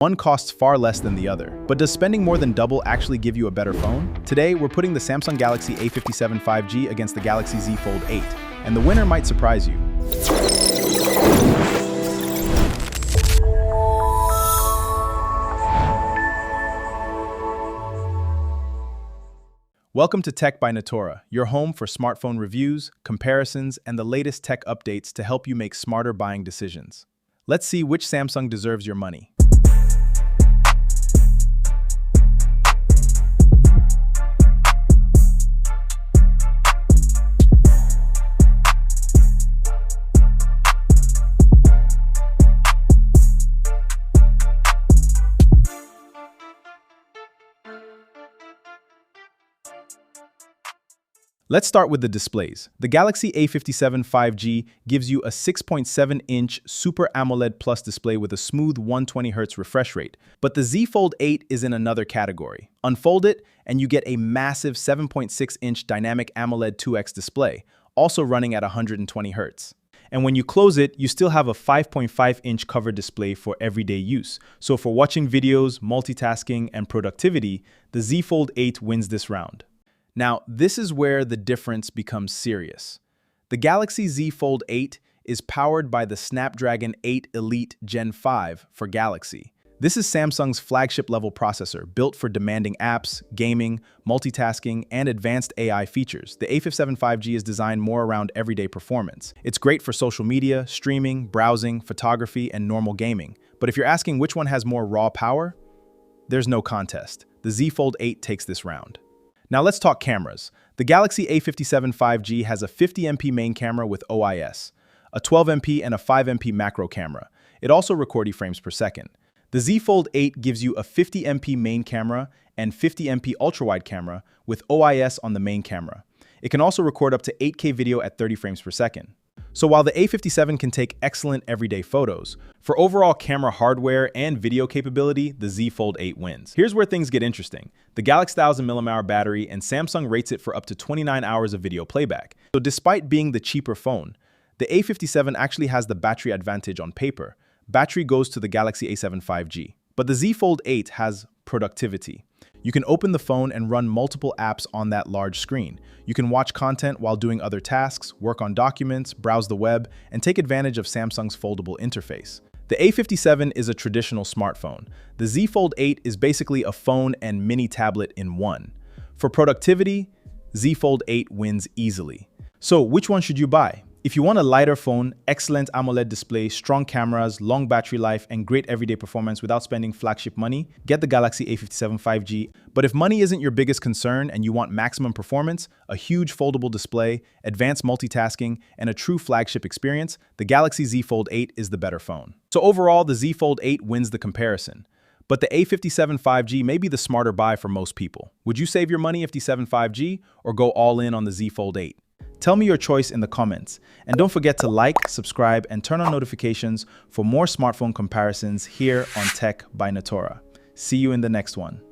One costs far less than the other. But does spending more than double actually give you a better phone? Today, we're putting the Samsung Galaxy A57 5G against the Galaxy Z Fold 8, and the winner might surprise you. Welcome to Tech by Netora, your home for smartphone reviews, comparisons, and the latest tech updates to help you make smarter buying decisions. Let's see which Samsung deserves your money. Let's start with the displays. The Galaxy A57 5G gives you a 6.7-inch Super AMOLED Plus display with a smooth 120Hz refresh rate. But the Z Fold 8 is in another category. Unfold it, and you get a massive 7.6-inch Dynamic AMOLED 2X display, also running at 120Hz. And when you close it, you still have a 5.5-inch cover display for everyday use. So for watching videos, multitasking, and productivity, the Z Fold 8 wins this round. Now, this is where the difference becomes serious. The Galaxy Z Fold 8 is powered by the Snapdragon 8 Elite Gen 5 for Galaxy. This is Samsung's flagship-level processor, built for demanding apps, gaming, multitasking, and advanced AI features. The A57 5G is designed more around everyday performance. It's great for social media, streaming, browsing, photography, and normal gaming. But if you're asking which one has more raw power, there's no contest. The Z Fold 8 takes this round. Now let's talk cameras. The Galaxy A57 5G has a 50MP main camera with OIS, a 12MP and a 5MP macro camera. It also records frames per second. The Z Fold 8 gives you a 50MP main camera and 50MP ultrawide camera with OIS on the main camera. It can also record up to 8K video at 30 frames per second. So while the A57 can take excellent everyday photos, for overall camera hardware and video capability, the Z Fold 8 wins. Here's where things get interesting. The Galaxy 1000 mAh battery, and Samsung rates it for up to 29 hours of video playback. So despite being the cheaper phone, the A57 actually has the battery advantage on paper. Battery goes to the Galaxy A7 5G. But the Z Fold 8 has productivity. You can open the phone and run multiple apps on that large screen. You can watch content while doing other tasks, work on documents, browse the web, and take advantage of Samsung's foldable interface. The A57 is a traditional smartphone. The Z Fold 8 is basically a phone and mini tablet in one. For productivity, Z Fold 8 wins easily. So which one should you buy? If you want a lighter phone, excellent AMOLED display, strong cameras, long battery life, and great everyday performance without spending flagship money, get the Galaxy A57 5G. But if money isn't your biggest concern and you want maximum performance, a huge foldable display, advanced multitasking, and a true flagship experience, the Galaxy Z Fold 8 is the better phone. So overall, the Z Fold 8 wins the comparison. But the A57 5G may be the smarter buy for most people. Would you save your money on the A57 5G or go all in on the Z Fold 8? Tell me your choice in the comments, and don't forget to like, subscribe, and turn on notifications for more smartphone comparisons here on Tech by Netora. See you in the next one.